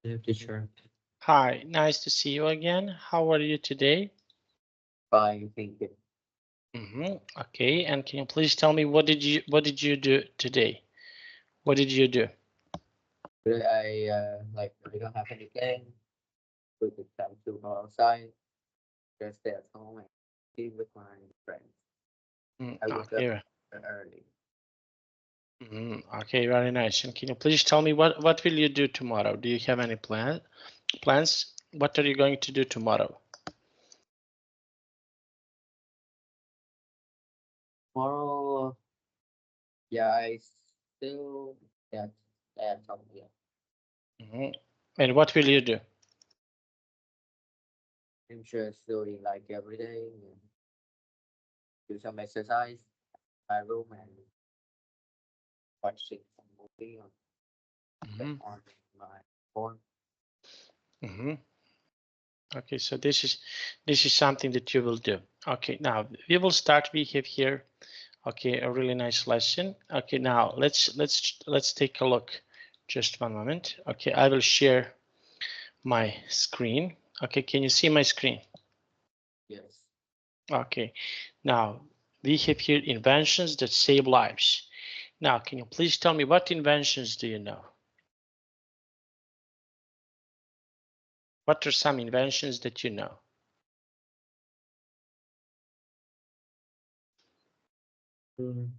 Yeah, teacher. Hi, nice to see you again. How are you today? Fine, thank you. Okay, and can you please tell me what did you do today? What did you do? Today I don't have any plan. We could time to go outside, just stay at home and be with my friends. I woke up Okay, early. okay, very nice. And can you please tell me what will you do tomorrow? Do you have any plans? What are you going to do tomorrow? Tomorrow, yeah, I still yeah, at home. Yeah, Mhm. And what will you do? I'm just doing like every day. And do some exercise in my room and watching some movie hmm on my phone. hmm Okay, so this is something that you will do. Okay, now we will start. We have here, okay, a really nice lesson. Okay, now let's take a look. Just one moment. Okay, I will share my screen. Okay, can you see my screen? Yes. Okay, now we have here inventions that save lives. Now, can you please tell me what inventions do you know? What are some inventions that you know? Mm,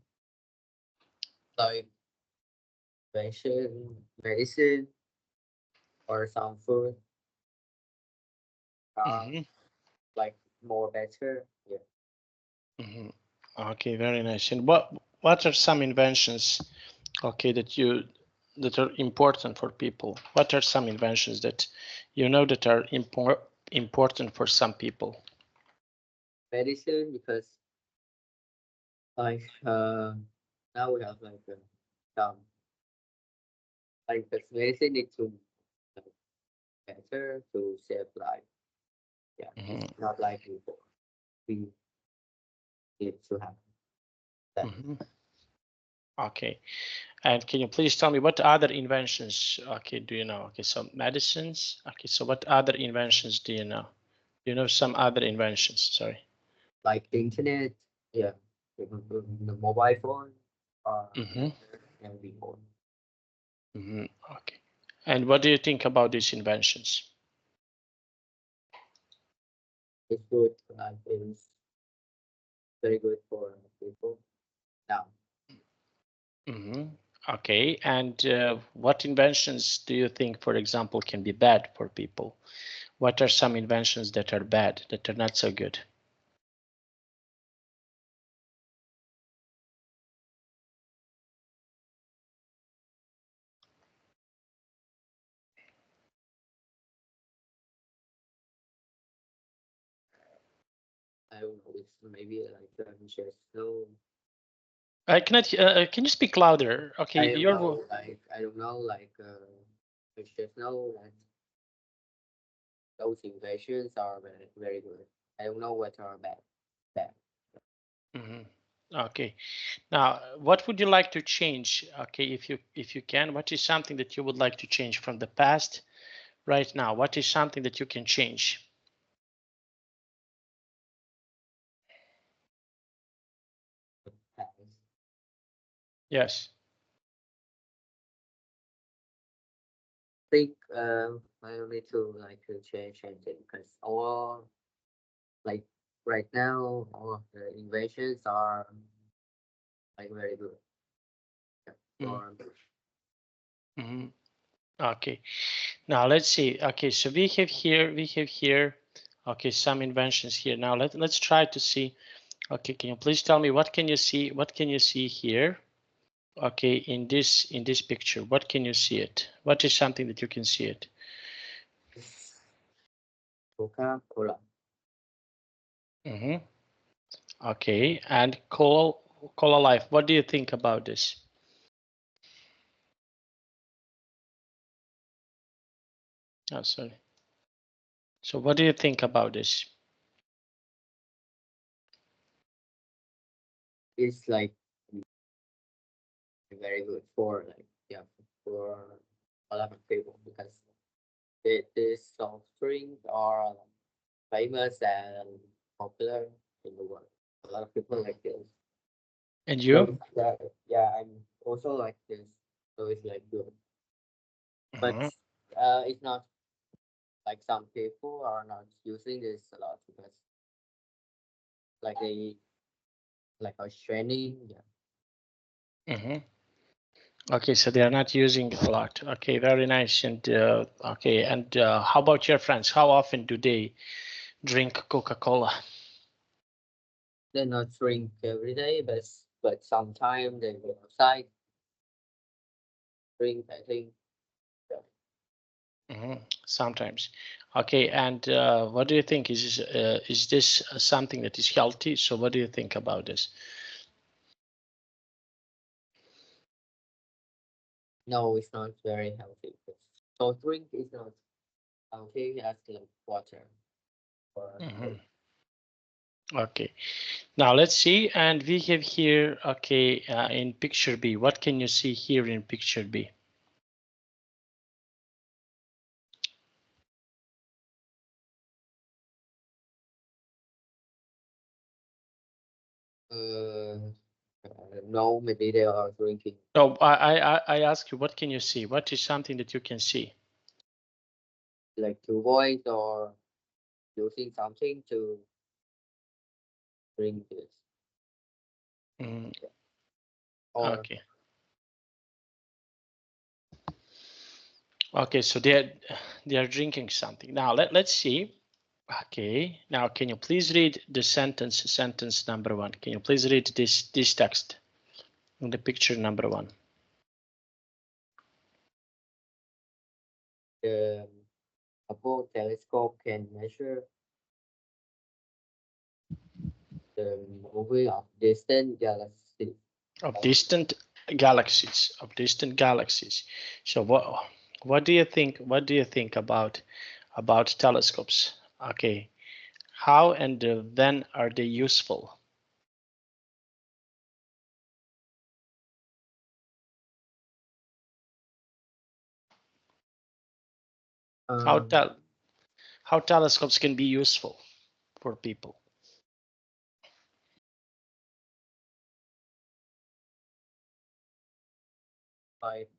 like medicine, or some food, uh, Mm-hmm. like more better. Yeah, Mm-hmm. Okay, very nice. And what are some inventions, okay, that are important for people? What are some inventions that you know that are important for some people? medicine because like now we have like some like because medicine need to like, better to save life. Yeah, it's Mm-hmm. not like before. We need to have that. Mm-hmm. Okay, and can you please tell me what other inventions? Okay, do you know? Okay, so medicines. Okay, so what other inventions do you know? Do you know some other inventions? Sorry. Like the internet. Yeah, the mobile phone Mm-hmm. better than before. Mm-hmm. Okay. And what do you think about these inventions? It's good. Like it's very good for people now. Mm-hmm. Okay, and what inventions do you think, for example, can be bad for people? What are some inventions that are bad, that are not so good? I don't know. It's maybe like just no. I cannot. Can you speak louder? Okay, I don't your know. Like I don't know. Like it's just know that those inventions are very good. I don't know what are bad. Bad. Mhm. Okay. Now, what would you like to change? Okay, if you can, what is something that you would like to change from the past right now? What is something that you can change? I think I will need to like to change it because all like right now all of the inventions are like very good. Yeah, Yes. for Mm-hmm. Okay. Now let's see. Okay, so we have here. Okay, some inventions here. Now let's try to see. Okay, can you please tell me what can you see? What can you see here? Okay, in this picture, what can you see it? What is something that you can see it? Coca-Cola. Mm-hmm. Okay, and Cola Life. What do you think about this? Oh, sorry. So what do you think about this? It's like very good for like yeah for a lot of people because These soft drinks are famous and popular in the world. A lot of people like this. And So you? yeah, I'm also like this. So it's like good, but Mhm. it's not like some people are not using this a lot because like they like are training. Yeah. Mhm. Okay, so they are not using it a lot. Okay, very nice. And okay, and how about your friends? How often do they drink Coca-Cola? They not drink every day, but sometimes they go outside drink. I think. Yeah. Mhm. Sometimes. Okay, and what do you think? Is this something that is healthy? So what do you think about this? No, it's not very healthy. Soft drink is not healthy as like water or Mhm. milk. Okay, now let's see, and we have here, okay, in picture B, what can you see here in picture B? Uh, no, maybe they are drinking No, I ask you, what can you see? What is something that you can see? like to voice or using something to drink this. Mm, Or okay, okay, so they are drinking something. Now let's see. Okay, now can you please read the sentence number 1? Can you please read this text in the picture number 1? the Hubble telescope can measure the moving of distant galaxies. Of distant galaxies. So what do you think? What do you think about telescopes? Okay, how and when are they useful? How Um, tel how telescopes can be useful for people? like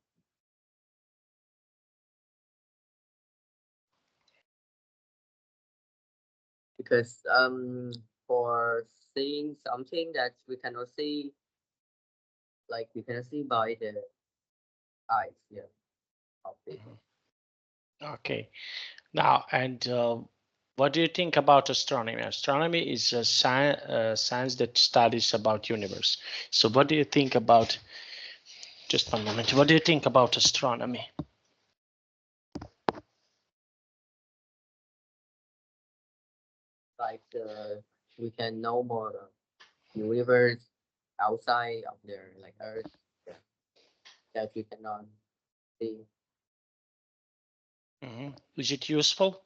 because for seeing something that we cannot see, like we cannot see by the eyes, yeah, of people. Okay, now and what do you think about astronomy? Astronomy is a science that studies about universe. So what do you think about? Just one moment. What do you think about astronomy? Like we can know more universe outside of their like Earth, yeah, that we cannot see. Is it useful?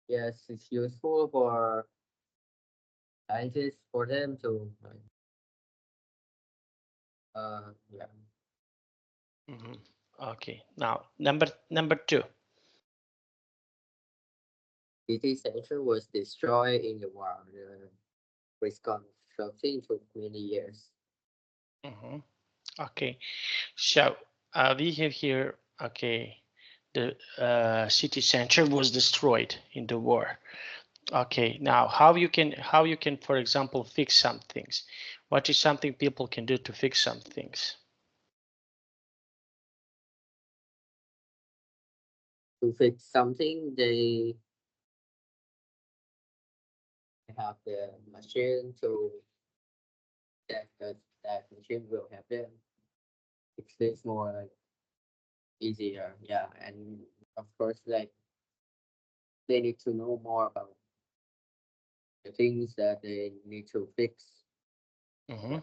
Yes, it's useful for scientists for them to like, yeah. Mhm. Okay. Now, number 2. City center was destroyed in the war. The reconstruction took many years. Mhm. Okay. So we have here. Okay, the city center was destroyed in the war. Okay. Now, how you can, for example, fix some things? What is something people can do to fix some things? To fix something, they have the machine to that machine will help them. It's more like easier, yeah. And of course, like they need to know more about the things that they need to fix. Mhm.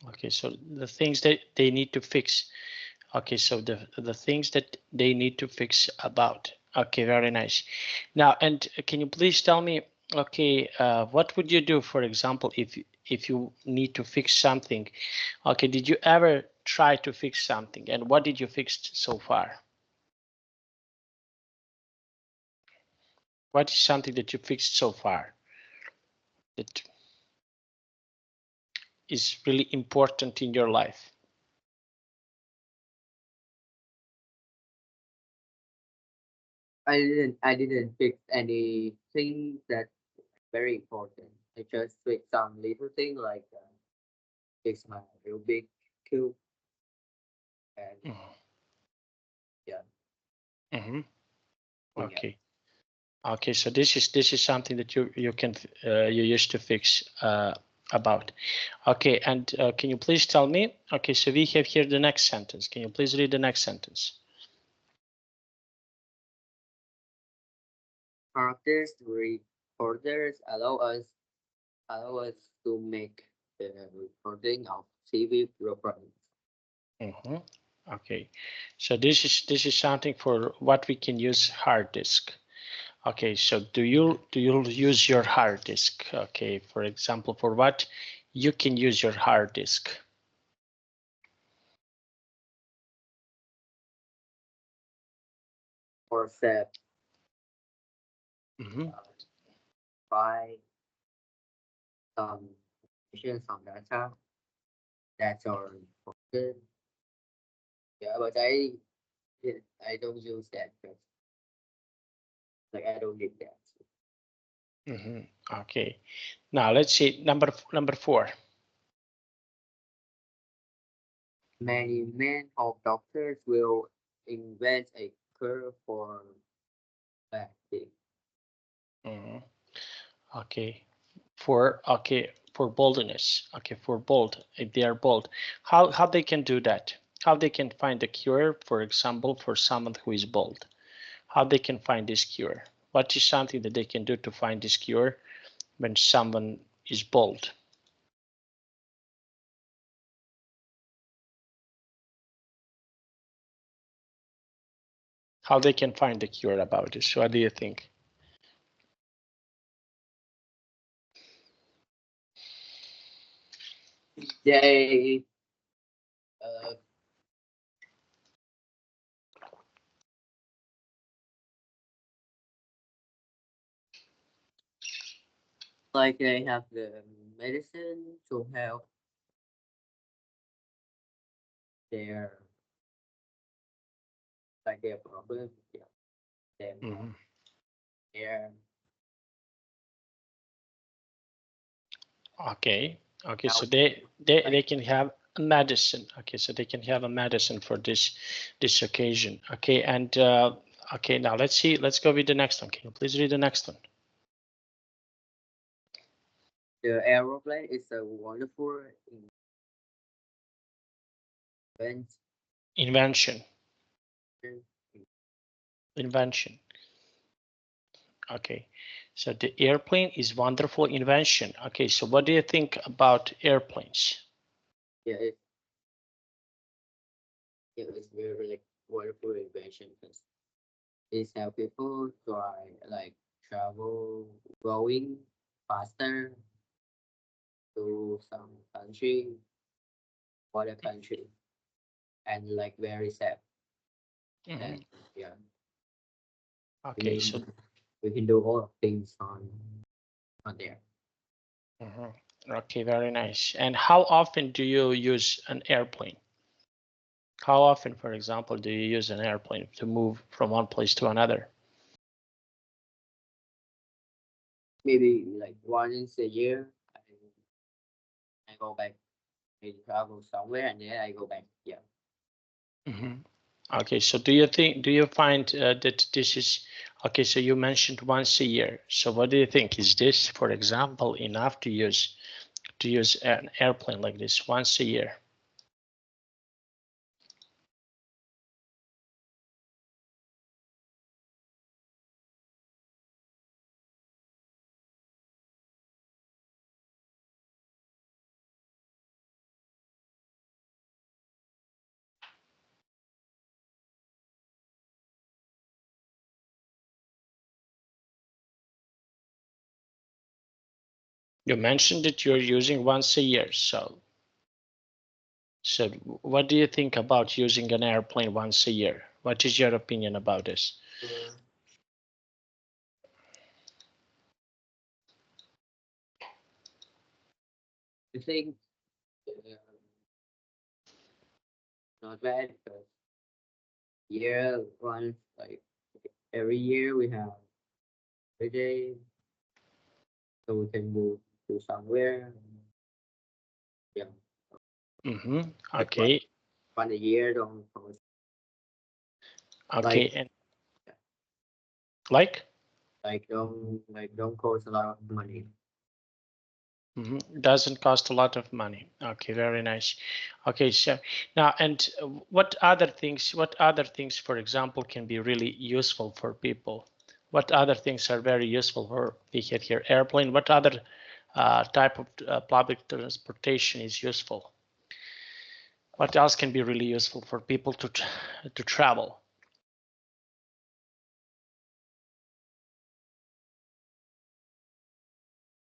Yeah. Okay. So the things that they need to fix. Okay, so the things that they need to fix about. Okay, very nice. Now, and can you please tell me, okay, what would you do, for example, if you need to fix something? Okay, did you ever try to fix something, and what did you fix so far? What is something that you fixed so far that is really important in your life? I didn't fix anything that's very important. I just fix some little thing like fix my Rubik cube and yeah, Mm-hmm. thing else. Okay. Okay. So this is something that you can you used to fix about. Okay. And can you please tell me? Okay. So we have here the next sentence. Can you please read the next sentence? Characters recorders allow us to make the recording of TV programs. Mm-hmm. Okay. So this is something for what we can use hard disk. Okay, so do you use your hard disk? Okay, for example, for what you can use your hard disk? Or set Mm-hmm. by some information, some data that's are recorded. Yeah, but I don't use that because like I don't need that. Mm-hmm. Okay, now let's see number 4. Many men of doctors will invent a cure for bacteria. Mm-hmm. Okay, for boldness. Okay, for bold, if they are bold, how they can do that? How they can find a cure, for example, for someone who is bold? How they can find this cure? What is something that they can do to find this cure when someone is bold? How they can find the cure about this? What do you think? They uh, like they have the medicine to help their like their problem. Yeah, them Mhm. their Okay. Okay. So health. they can have a medicine. Okay. So they can have a medicine for this occasion. Okay. And okay. Now let's see. Let's go with the next one. Can you please read the next one? The aeroplane is a wonderful invention. Invention. Invention. Okay. So the airplane is wonderful invention. Okay. So what do you think about airplanes? Yeah, it's very like wonderful invention because it's help people try like travel going faster to some country, other country, and like very safe. And Mhm. yeah, we Okay. So can we can do all of things on there. mhm. Okay. Very nice. And how often do you use an airplane? How often, for example, do you use an airplane to move from one place to another? Maybe like once a year, I go back. I travel somewhere and then I go back. Yeah. Mhm. Okay, so do you find that this is okay? So you mentioned once a year. So what do you think? Is this, for example, enough to use an airplane like this once a year? You mentioned that you're using once a year. So what do you think about using an airplane once a year? What is your opinion about this? Uh, I think not bad because year once like every year we have a day, so we can move to somewhere. Yeah, like Okay. one a year don't cost Okay. like And yeah, like. don't cost a lot of money. Doesn't cost a lot of money. Okay, very nice. Okay, so now, and what other things, for example, can be really useful for people? What other things are very useful for, we have here airplane, what other type of public transportation is useful? What else can be really useful for people to travel?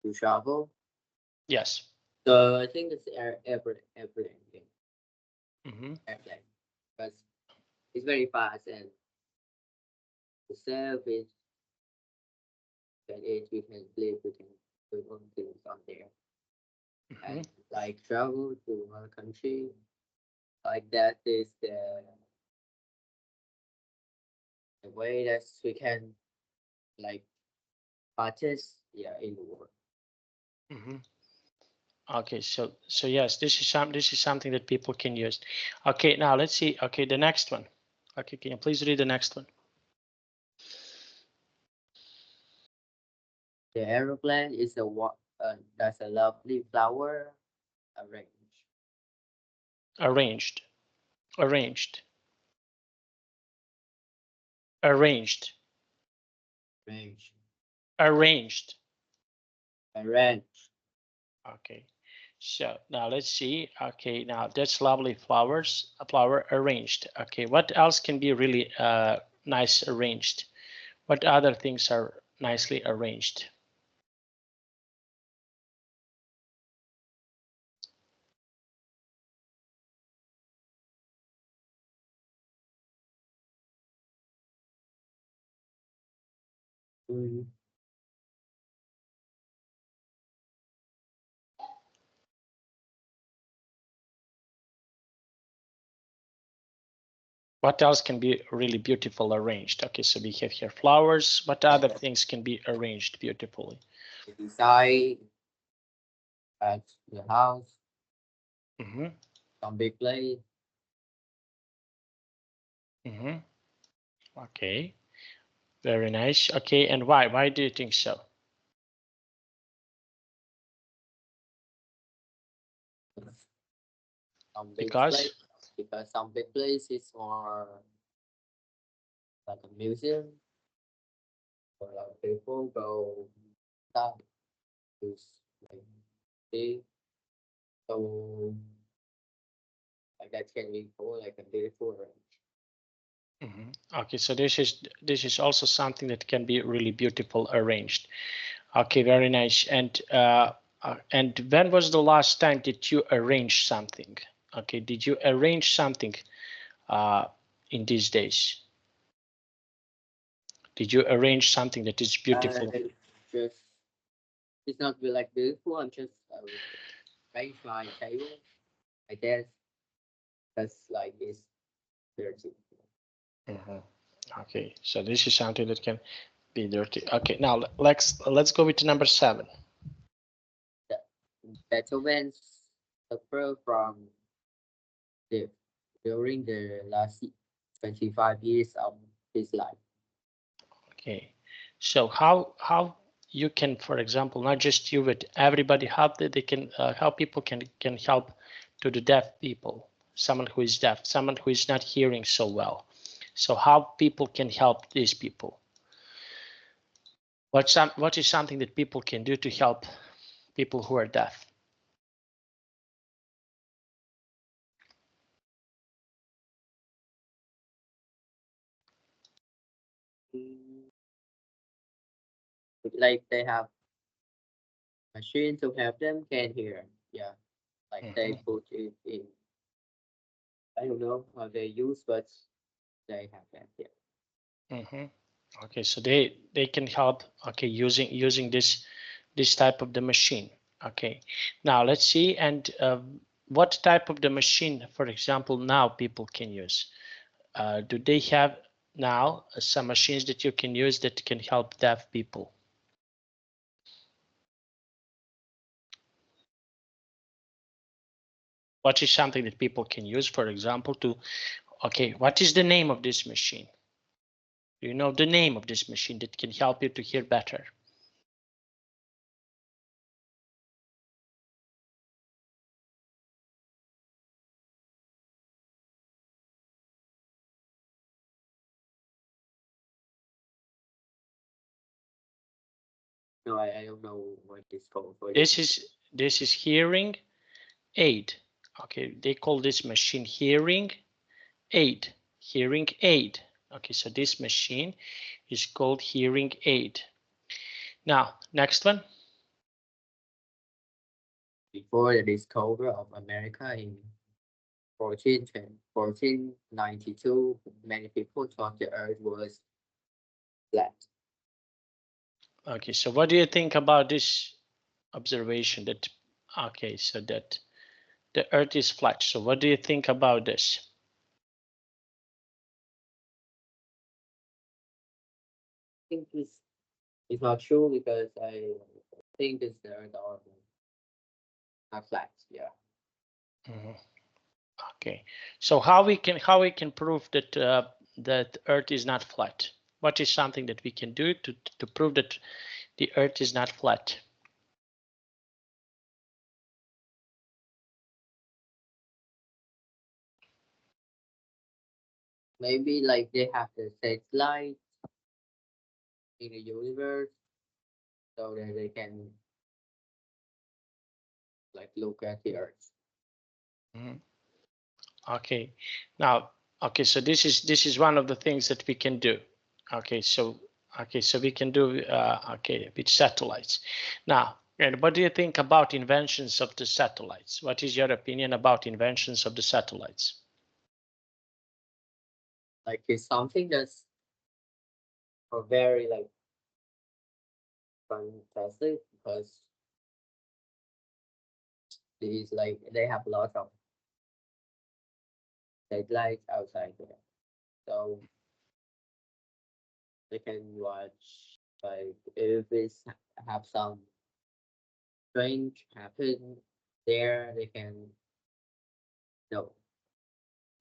To travel. Yes. So I think it's airplane, yeah, airplane, because it's very fast and the service that is we can live, we can do all things on there and like travel to another country like that is the way that we can like practice yeah in the world. Okay, so yes, this is something that people can use. Okay, now let's see. Okay, the next one. Okay, can you please read the next one? The aeroplane is that's a lovely flower arranged. Arranged, arranged, arranged, Arranged. arranged. Arranged. Okay, so now let's see. Okay, now that's lovely flowers, a flower arranged. Okay, what else can be really nice arranged? What other things are nicely arranged? Mm. What else can be really beautiful arranged? Okay, so we have here flowers. What other things can be arranged beautifully? Inside at the house, Mm-hmm. some big place. Mm-hmm. Okay, very nice. Okay, and why? Why do you think so? Some big place Because because some big place is more like a museum where a lot of people go stuff to like see. So like that can be cool, like a beautiful range. okay, so this is also something that can be really beautiful arranged. Okay, very nice. And when was the last time that you arranged something? Okay, did you arrange something uh, in these days? Did you arrange something that is beautiful? Just it's not really like beautiful. I'm just arrange my table, my desk. That's like it's dirty. Okay, so this is something that can be dirty. Okay, now let's go with number 7. That Beethoven suffered from the during the last 25 years of his life. Okay, so how you can, for example, not just you but everybody, they can how people can help to the deaf people, someone who is deaf, someone who is not hearing so well. So how people can help these people? What is something that people can do to help people who are deaf? Mm, like they have machine to help them can hear. Yeah, like they put it in. I don't know how they use, but they have that. Yeah. Okay, so they can help. Okay, using this type of the machine. Okay, now let's see, and what type of the machine, for example, now people can use? Do they have now some machines that you can use that can help deaf people? What is something that people can use, for example, to, okay, what is the name of this machine? Do you know the name of this machine that can help you to hear better? No, I don't know what it's called for This is hearing aid. Okay, they call this machine hearing aid. Hearing aid. Okay, so this machine is called hearing aid. Now, next one. Before the discovery of America in 1492, many people thought the earth was flat. Okay, so what do you think about this observation that, okay, so that the earth is flat? So what do you think about this? I think it's not true because I think it's the earth are not flat. Yeah. Mhm. Okay, so how we can prove that that earth is not flat? What is something that we can do to prove that the earth is not flat? Maybe like they have the satellite in the universe so that they can like look at the earth. Mhm. Okay, now, okay, so this is one of the things that we can do. Okay, so we can do okay with satellites. Now, and what do you think about inventions of the satellites? What is your opinion about inventions of the satellites? Like it's something that's very like fantastic because these like they have lots of satellites outside there. So they can watch like if it's have some strange happen there, they can know.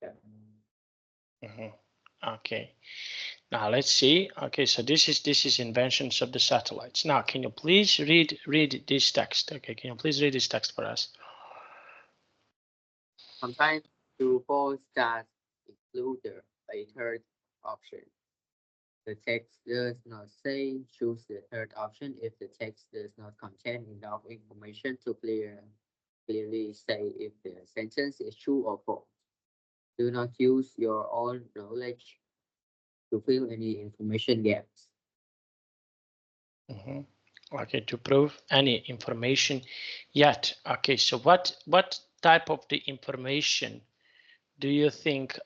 Yeah. Mhm. Okay, now let's see. Okay, so this is inventions of the satellites. Now, can you please read this text? Okay, can you please read this text for us? Sometimes to post that include a third option. The text does not say choose the third option if the text does not contain enough information to clearly say if the sentence is true or false. Do not use your own knowledge to fill any information gaps. Mhm. Okay, to prove any information yet. Okay, so what type of the information do you think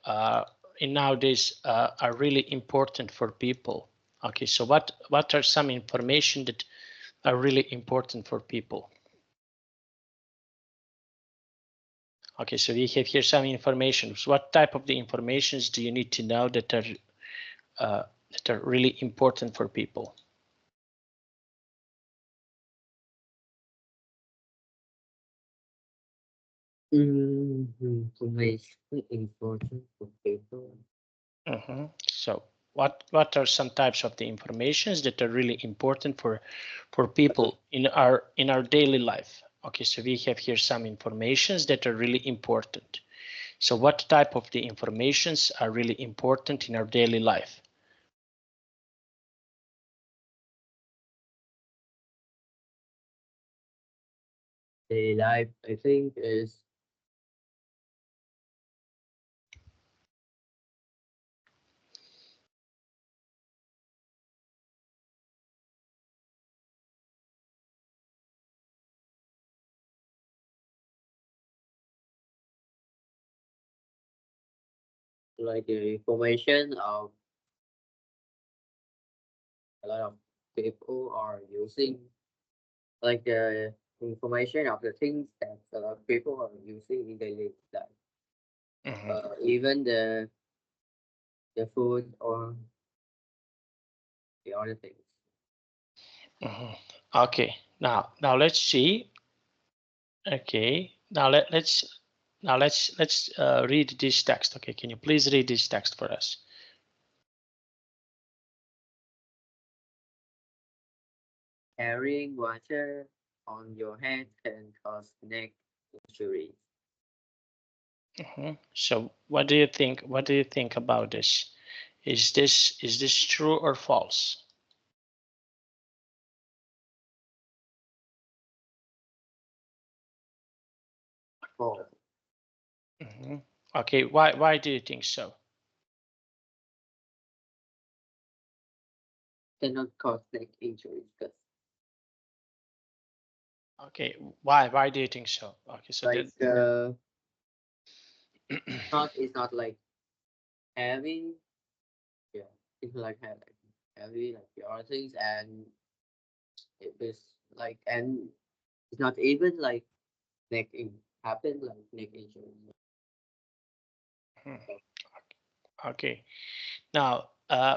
in nowadays are really important for people? Okay, so what are some information that are really important for people? Okay, so we have here some information. So what type of the informations do you need to know that are really important for people? Information important for people. So what are some types of the informations that are really important for people in our daily life? Okay, so we have here some informations that are really important. So what type of the informations are really important in our daily life? Daily life, I think, is like the information of a lot of people are using, like the information of the things that people are using in daily life. Even the food or the other things. Okay, now let's see. Okay, now let's read this text. Okay, can you please read this text for us? Carrying water on your head can cause neck injuries. So what do you think? What do you think about this? Is this true or false? False. Okay, why do you think so? Cannot cause neck injuries because Okay, why do you think so? Okay, so like it's not like heavy. Yeah, it's like heavy like the other things, and it is like, and it's not even like neck in happen like neck injury. Okay, now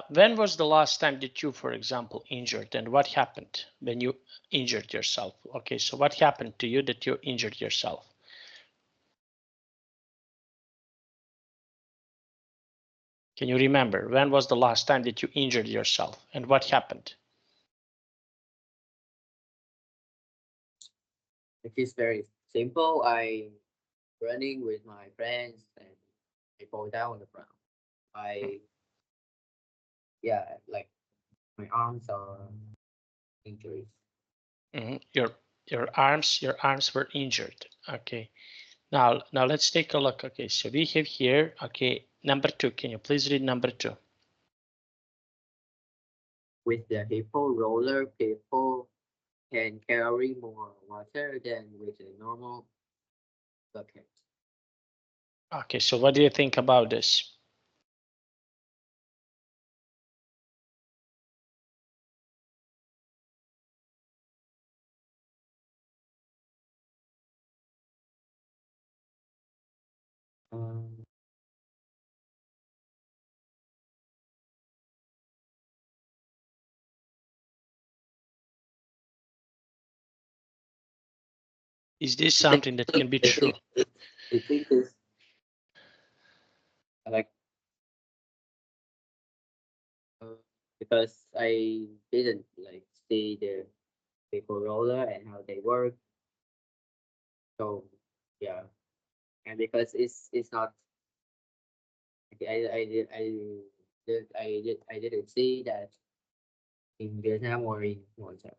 when was the last time that you, for example, injured, and what happened when you injured yourself? Okay, so what happened to you that you injured yourself? Can you remember when was the last time that you injured yourself and what happened? It is very simple. I running with my friends and I fall down on the ground. Yeah, like my arms are injuries. Your arms were injured. Okay. Now let's take a look. Okay, so we have here, okay, number 2. Can you please read number 2? With the hippo roller, people can carry more water than with a normal bucket. Okay, so what do you think about this? Um, Is this something that can be true? I think this like because I didn't like see the hippo roller and how they work. So yeah, and because it's not I didn't see that in Vietnam or in Malta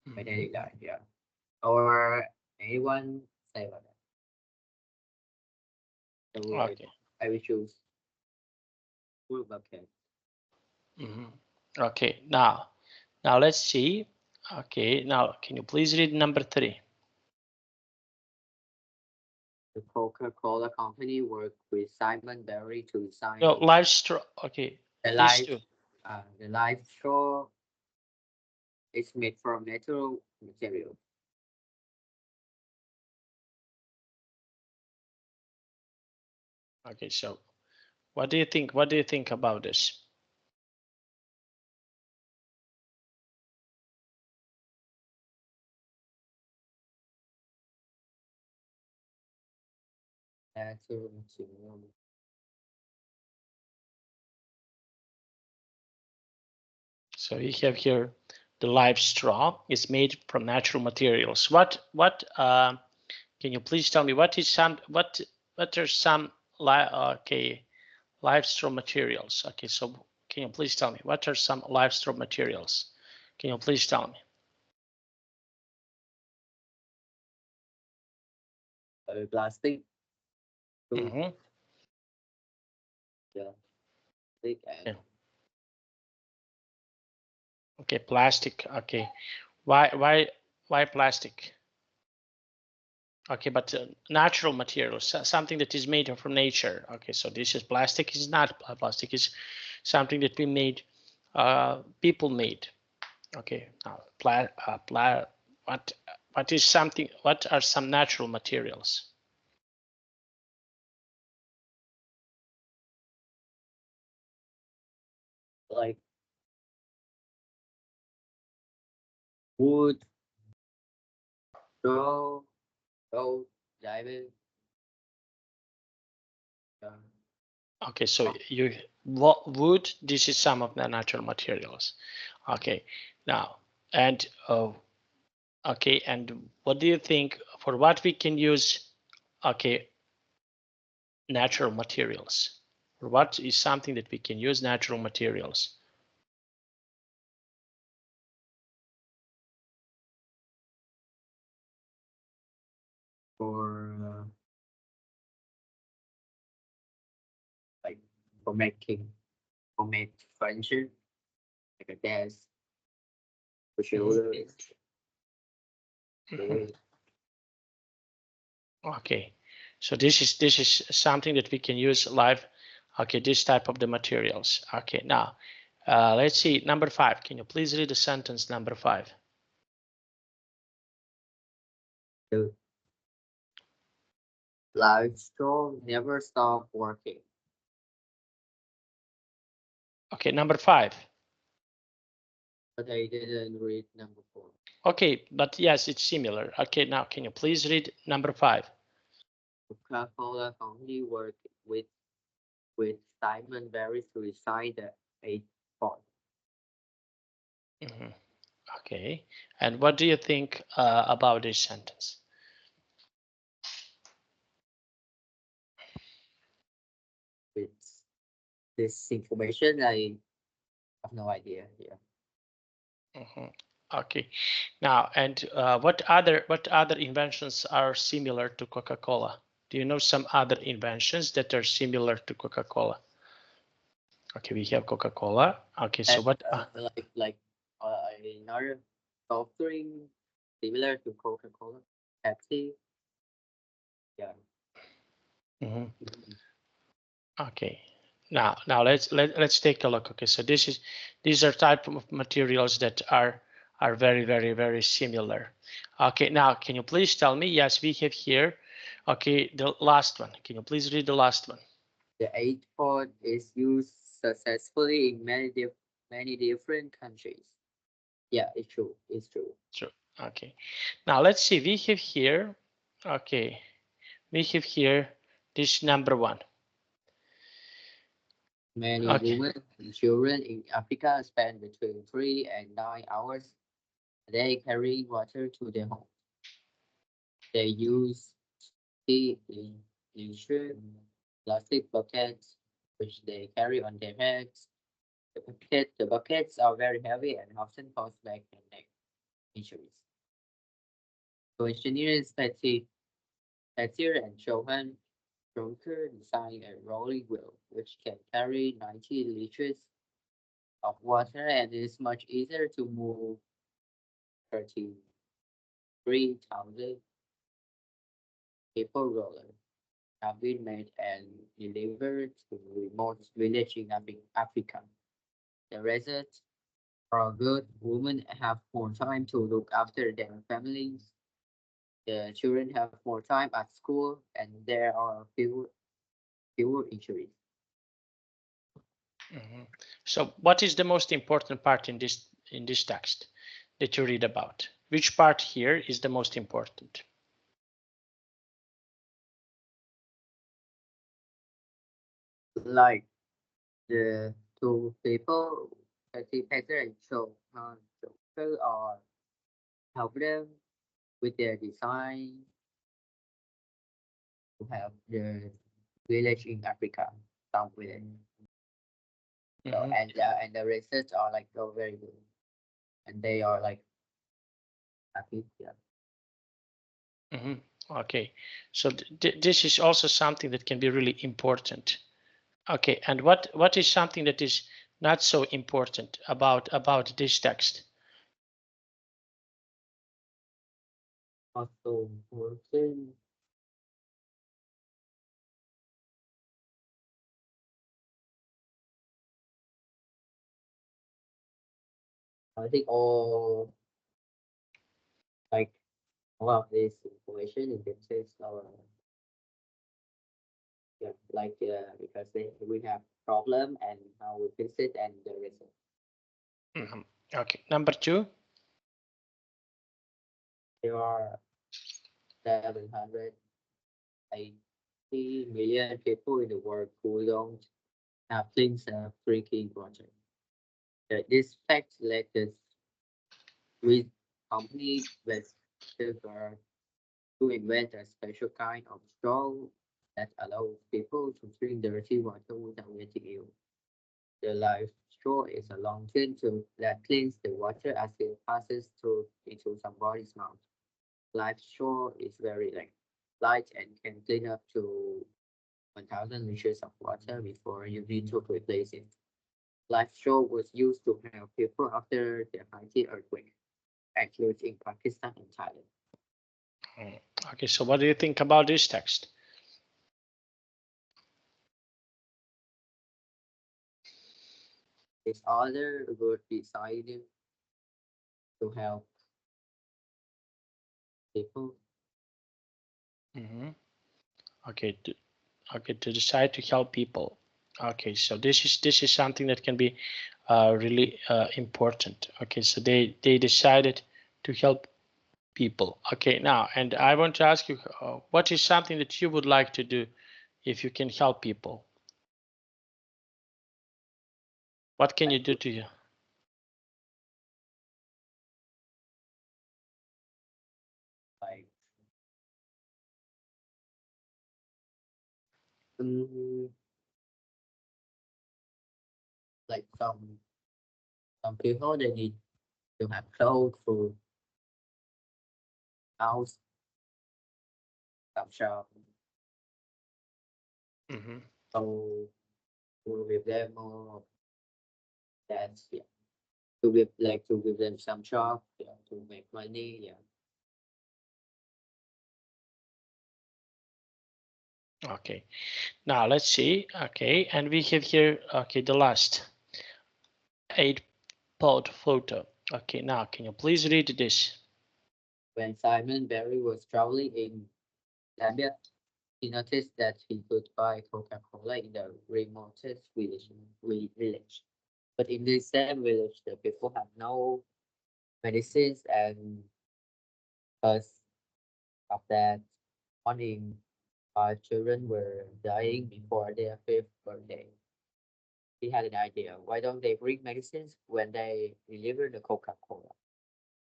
my daily life, yeah. Or anyone say about that. So Okay. I will choose full bucket. Okay, now let's see. Okay, now can you please read number 3? The Coca-Cola company worked with Simon Berry to design No, live straw. Okay, the these life two. the life straw is made from natural material. Okay, so what do you think? What do you think about this? Natural material. So we have here the live straw is made from natural materials. What can you please tell me what are some live straw materials? Okay, so can you please tell me what are some live straw materials? Can you please tell me? Plastic. Mm-hmm. Yeah, plastic and Yeah. Okay, plastic. Okay, why plastic? Okay, but natural materials, something that is made from nature. Okay, so this is plastic. Is not plastic. Is something that we made, people made. Okay, now what What are some natural materials? Like wood, straw, gold, diamond. Okay, so wood, this is some of the natural materials. Okay, now, and okay, and what do you think for what we can use, okay, natural materials? For what is something that we can use natural materials? For like for making homemade furniture, like a desk, for shoulders. Okay, so this is something that we can use live. Okay, this type of the materials. Okay, now let's see number 5. Can you please read the sentence number 5? The live straw never stop working. Okay, number 5. But I didn't read number 4. Okay, but yes, it's similar. Okay, now can you please read number 5? Coca-Cola only work with Simon Barry to decide the 8th part. Okay, and what do you think about this sentence? With this information, I have no idea here. Okay, now and what other inventions are similar to Coca-Cola? Do you know some other inventions that are similar to Coca-Cola? Okay, we have Coca-Cola. Okay, so And what? like another soft drink similar to Coca-Cola, Pepsi. Yeah. Okay, now let's take a look. Okay, so these are type of materials that are very similar. Okay, now can you please tell me? Yes, we have here. Okay, the last one. Can you please read the last one? The 8th part is used successfully in many different countries. Yeah, it's true. It's true. True. Okay, now let's see. We have here. Okay, we have here this number 1. Many Okay. women and children in Africa spend between 3 and 9 hours a day carrying water to their home. They use tea in leisure plastic buckets, which they carry on their heads. The buckets are very heavy and often cause back and neck injuries. So engineers Petir and Johan Jonker designed a rolling wheel which can carry 90 liters of water and is much easier to move 33,000 people roller have been made and delivered to remote village in Africa. The results are good. Women have more time to look after their families. The children have more time at school, and there are fewer injuries. So what is the most important part in this text that you read about? Which part here is the most important? Like the two people, Peter and Joker, are help them with their design to have the village in Africa, some village. So, and the research are like very good, and they are like happy. Yeah. Okay, so this is also something that can be really important. Okay, and what is something that is not so important about this text? Also important. I think all like all of this information in the text or yeah, like because we have problem and how we fix it and the result. Okay, number two. There are 780 million people in the world who don't have clean drinking water. This fact led the Swiss company Westergaard to invent a special kind of straw that allows people to drink dirty water without getting ill. The life straw is a long thin tube that cleans the water as it passes through into somebody's mouth. Life straw is very light and can clean up to 1,000 liters of water before you need to replace it. Life straw was used to help people after the Haiti earthquake, actually in Pakistan and Thailand. Okay, so what do you think about this text? This other would decided to help people. Okay, to decide to help people. Okay, so this is something that can be really important. Okay, so they decided to help people. Okay, now, and I want to ask you, what is something that you would like to do if you can help people? What can you do to you? Like mm, like some people they need to have clothes, food, house, some shop. So to give them more that's yeah. To give them some job, yeah, to make money, yeah. Okay, now let's see. Okay, and we have here, okay, the last 8-part photo. Okay, now can you please read this? When Simon Barry was traveling in Zambia, he noticed that he could buy Coca-Cola in the remotest village. But in the same village, the people had no medicines, and because of that, morning, 5 children were dying before their fifth birthday. He had an idea. Why don't they bring medicines when they deliver the Coca-Cola?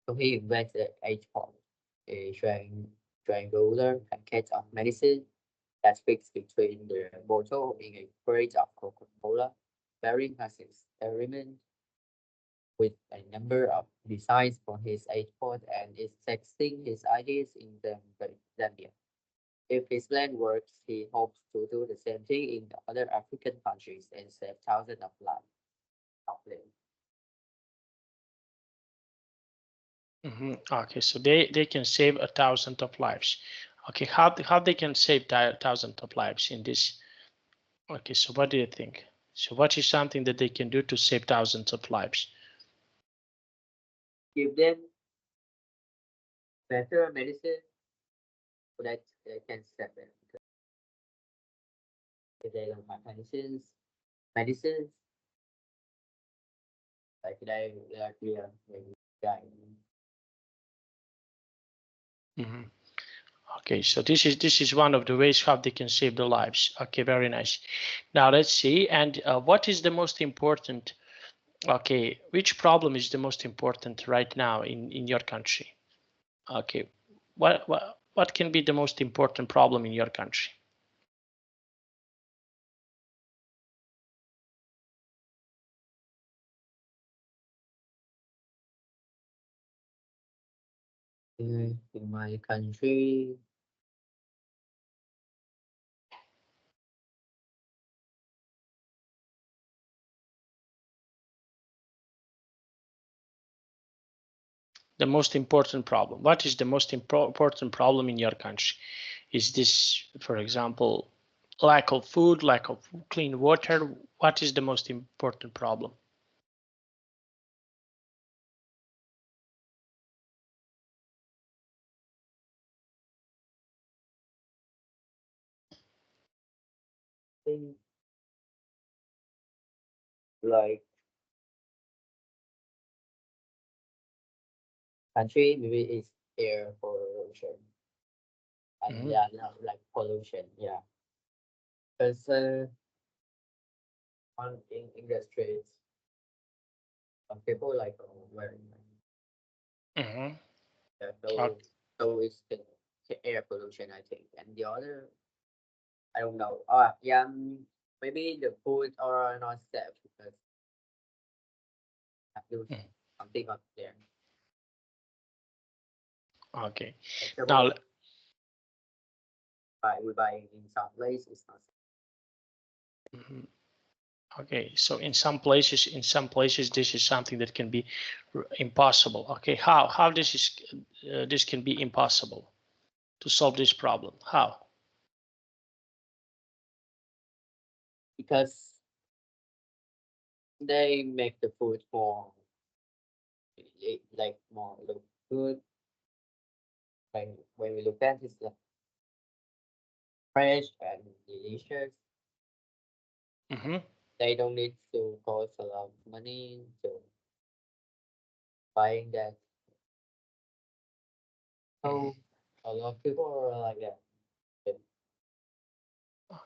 So he invented H-Pop, a triangular packet of medicine that's fixed between the bottle in a crate of Coca-Cola. Barry has experiment with a number of designs for his H-Pod and is testing his ideas in Zambia. If his plan works, he hopes to do the same thing in the other African countries and save thousands of lives. Okay, so they can save 1,000 of lives. Okay, how they can save 1,000 of lives in this? Okay, so what do you think? So what is something that they can do to save thousands of lives? Give them better medicine so that they can save them. If they don't have medicines like they are clear, they die. Okay, so this is one of the ways how they can save their lives. Okay, very nice. Now let's see. And what is the most important? Okay, which problem is the most important right now in your country? Okay, what can be the most important problem in your country? In my country, The most important problem. What is the most important problem in your country? Is this, for example, lack of food, lack of clean water? What is the most important problem? think like country maybe it's air pollution and Mhm. yeah, not like pollution. Yeah, because on in industries, some people like wearing Mhm. yeah, Okay. so it's the air pollution I think, and the other I don't know. Yeah, maybe the food are not safe because have to Mm. something up there. Okay. Now, Vegetable we buy in some place it's not mhm. Okay, so in some places, this is something that can be impossible. Okay, how this can be impossible to solve this problem? How? because they make the food more like more look good. Like when we look at it, it's like fresh and delicious. Mm-hmm. They don't need to cost a lot of money to buying that. So Mm-hmm. a lot of people are like that.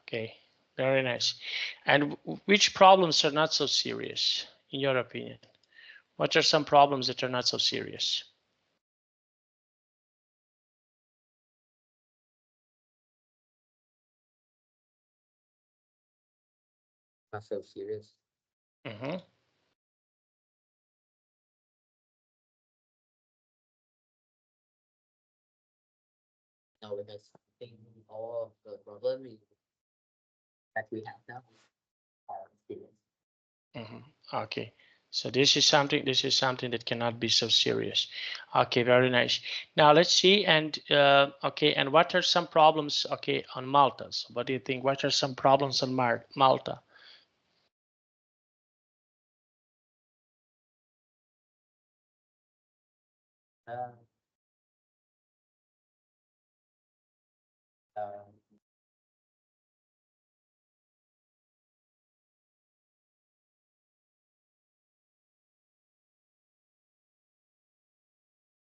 Okay, very nice. And which problems are not so serious, in your opinion? What are some problems that are not so serious? Not so serious. Mm-hmm. No, because I think all of the problem that we have now are serious. Mm-hmm. Okay, so this is something that cannot be so serious. Okay, very nice. Now let's see, and okay, and what are some problems? Okay, on Malta. So what do you think? What are some problems on Malta? Uh, uh,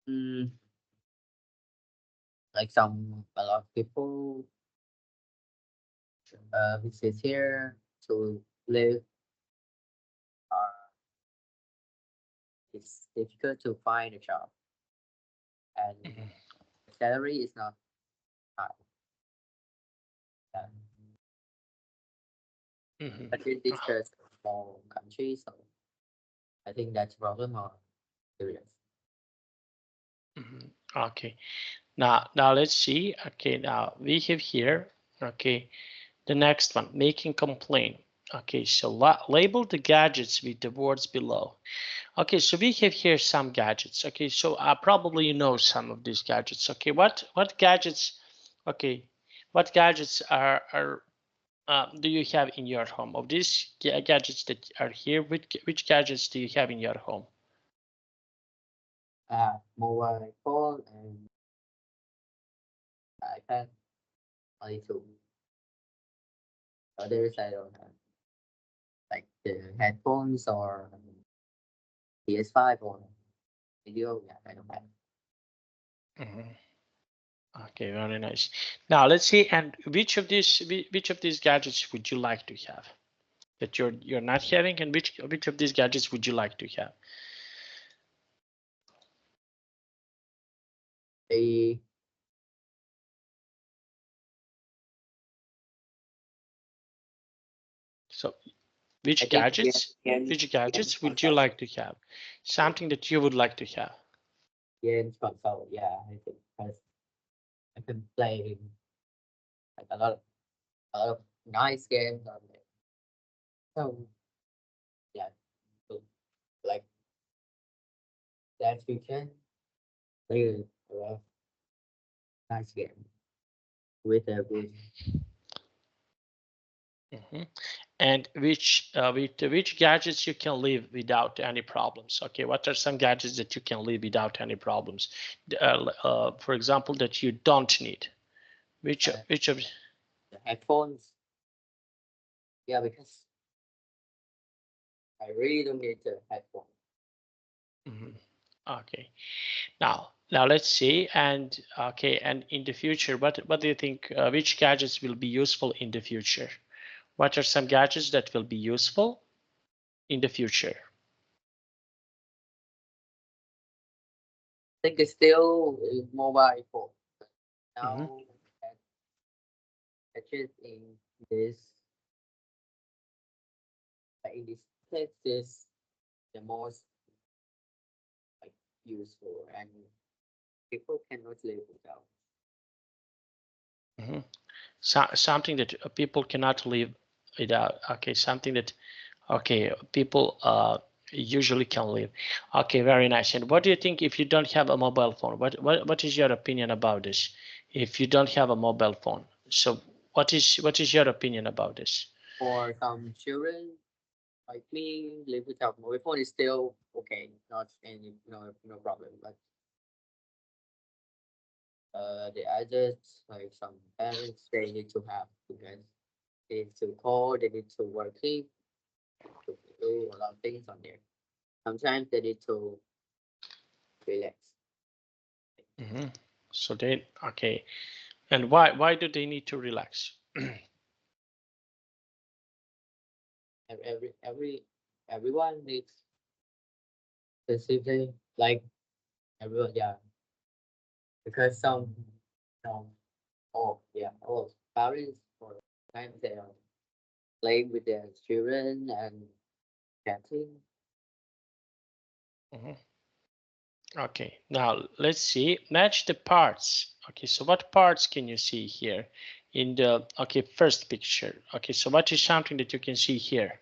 mm, like a lot of people visit here to live. It's difficult to find a job, and Mhm. the salary is not high. Uh, Mhm. but it is just a small country, so I think that's a problem or serious. Mhm. Okay. Now let's see. Okay, now we have here. Okay, the next one, making complaint. Okay, so label the gadgets with the words below. Okay, so we have here some gadgets. Okay, so probably you know some of these gadgets. Okay, what gadgets? Okay, what gadgets are do you have in your home? Of these gadgets that are here, which gadgets do you have in your home? Mobile phone and iPad, only two. Others I don't have, like the headphones or PS5 or video. Yeah, I don't have. Mhm. Okay, very nice. Now let's see, and which of these gadgets would you like to have that you're not having, and which of these gadgets would you like to have? They, So I which think gadgets games would you console, like to have? Something that you would like to have. games console. Yeah, I think because I can play like a lot of nice games on there. So yeah, so, like that you can play a lot of nice game with a good. Mhm. And which gadgets you can live without any problems? Okay, what are some gadgets that you can live without any problems? For example, that you don't need. Which Uh, which of the headphones Yeah, because I really don't need a headphone. Okay. Now let's see. And okay, and in the future, what do you think? Which gadgets will be useful in the future? What are some gadgets that will be useful in the future? I think it's still a mobile phone. Mhm, Now, gadget in this in this text is the most like useful, and people cannot live without. mhm. So, something that people cannot live without. Okay, something that okay people usually can live. Okay, very nice. And what do you think if you don't have a mobile phone? What is your opinion about this? If you don't have a mobile phone, so what is your opinion about this? For some children like me, live without mobile phone is still okay, not any no problem. But the others, like some parents, they need to have because they need to call, they need to working, to do a lot of things on there. Sometimes they need to relax. Mhm. So they okay. And why do they need to relax? Everyone needs specifically like everyone, yeah. Because some all parents or times they are playing with their children and chatting. Mhm. Okay, now let's see. Match the parts. Okay, so what parts can you see here in the okay first picture? Okay, so what is something that you can see here?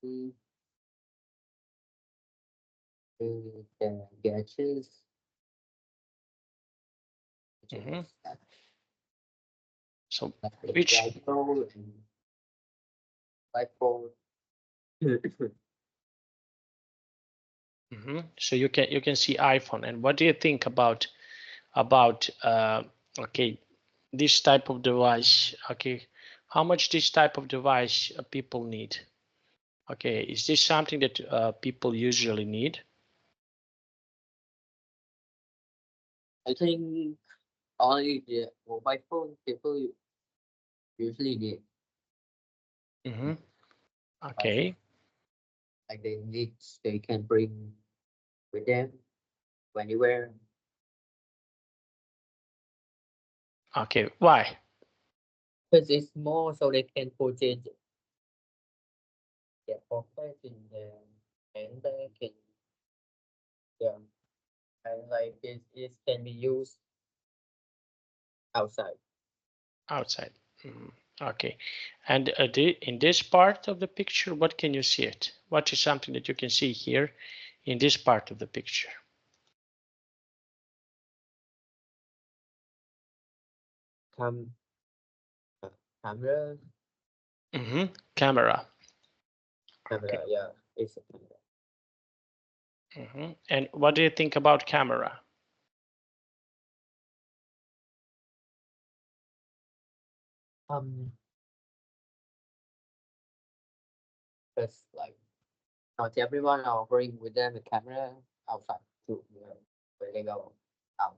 Mm, the gadgets, Mhm. gadgets So like the which iPhone and iPhone. so you can see iPhone. And what do you think about okay this type of device? Okay, how much this type of device people need? Okay, is this something that people usually need? I think only the mobile phone people usually need. Mm-hmm. As Okay. like they can bring with them anywhere. Okay. Why? Because it's more so they can put it their pocket in their and they can yeah and like it can be used outside. Outside. Mhm. Okay. And in this part of the picture, what can you see it? What is something that you can see here in this part of the picture? Cam camera Mm-hmm. Camera. Okay. camera yeah it's a camera. Mm-hmm. And what do you think about camera? Um, because like not everyone are bring with them a camera outside too. When they go out,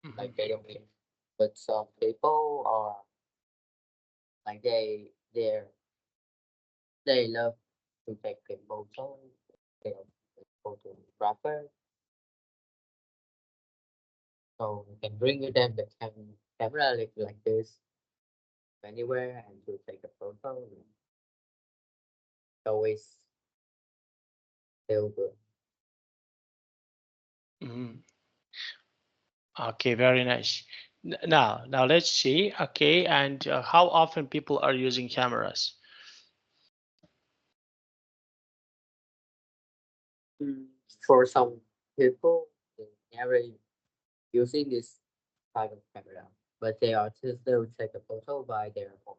Mm-hmm. like they don't need. But some people are like they love to take a photo. They are photographer, so you can bring with them the camera like this anywhere and to take a photo. Always feel good. Mm-hmm. Okay, very nice. Now let's see. Okay, and how often people are using cameras? Mm. For some people, they never using this type of camera, but they are still take a photo by their phone.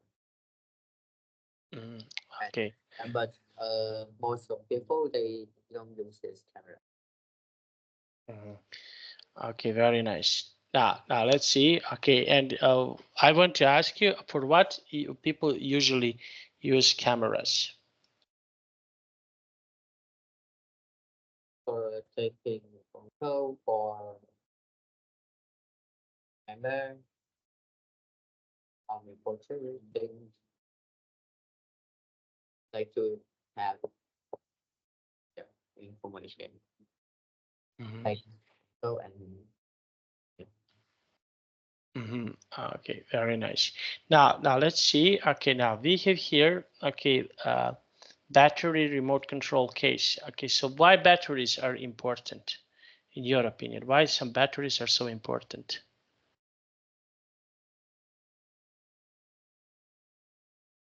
Mm, And, okay. but most of people they don't use this camera. Okay, very nice. Now let's see. Okay, and I want to ask you, for what people usually use cameras? For taking photo, for camera, portrait things, like to have, yeah, information, like so and Okay, very nice. Now let's see. Okay, now we have here, okay, battery remote control case. Okay, so why batteries are important in your opinion? Why some batteries are so important?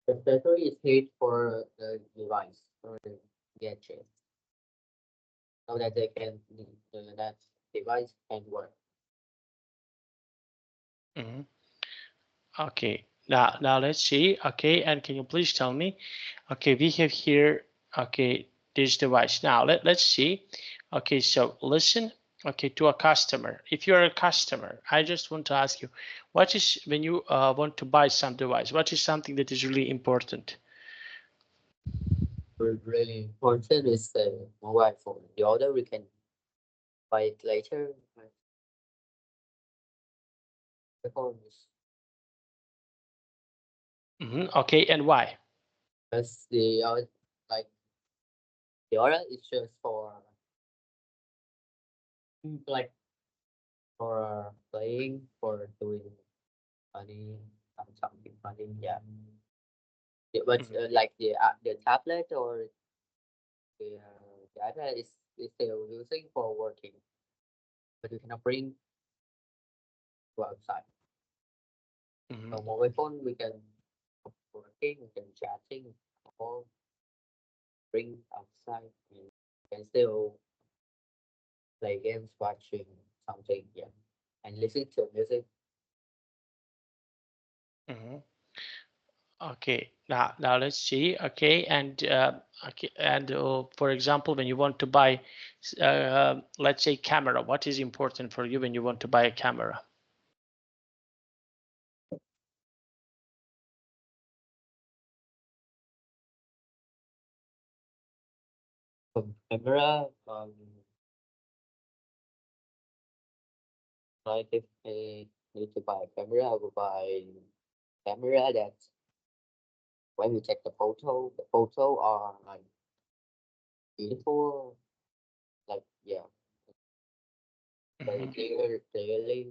the battery is need for the device or the gadget, so that they can that device can work. Okay, now let's see. Okay, and can you please tell me? Okay, we have here, okay, this device. Now let's see. Okay, so listen, okay, to a customer. If you're a customer, I just want to ask you, what is, when you want to buy some device, what is something that is really important? Really important is the mobile phone. The other we can buy it later. But the phone is Okay, and why? because the other, like the other is just for like for playing, for doing funny, something funny. Yeah, but like the tablet or the iPad is still using for working, but you cannot bring to outside. So mobile phone we can working, we can chatting, or bring outside and can still play games, watching something, yeah, and listen to music. Okay, now let's see. Okay, and for example, when you want to buy, let's say, camera, what is important for you when you want to buy a camera? Camera, like if I need to buy a camera, I will buy camera that when you take the photo are like beautiful, like yeah, very clear, clearly.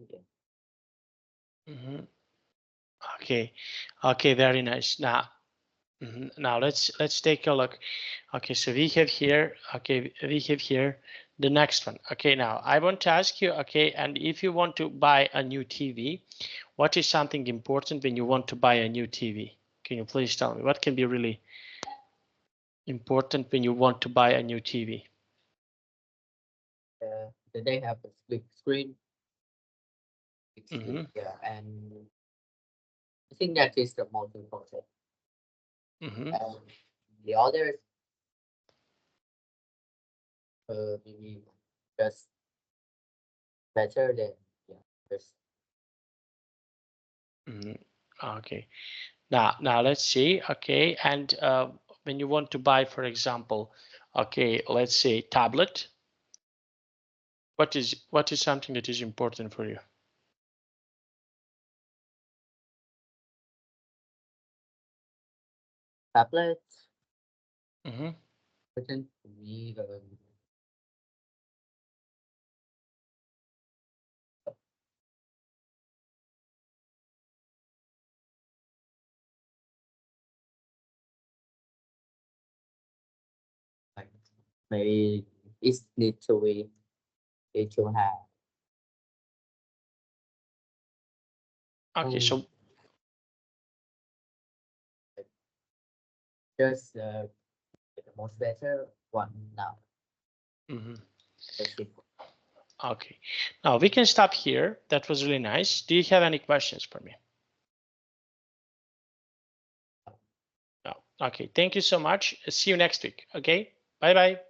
Okay, okay, very nice. Now let's take a look. Okay, so we have here. Okay, we have here the next one. Okay, now I want to ask you. Okay, and if you want to buy a new TV, what is something important when you want to buy a new TV? Can you please tell me what can be really important when you want to buy a new TV? They have a big screen, yeah, and I think that is the most important. And the others, maybe just better than yeah, just Okay. Now let's see. Okay, and when you want to buy, for example, okay, let's say tablet, what is something that is important for you? tablets. Mm-hmm. Important for me, like maybe it need to have Okay, um, so just the most better one now. That's it. okay. Now we can stop here. That was really nice. Do you have any questions for me? No. Okay. Thank you so much. See you next week. Okay. Bye bye.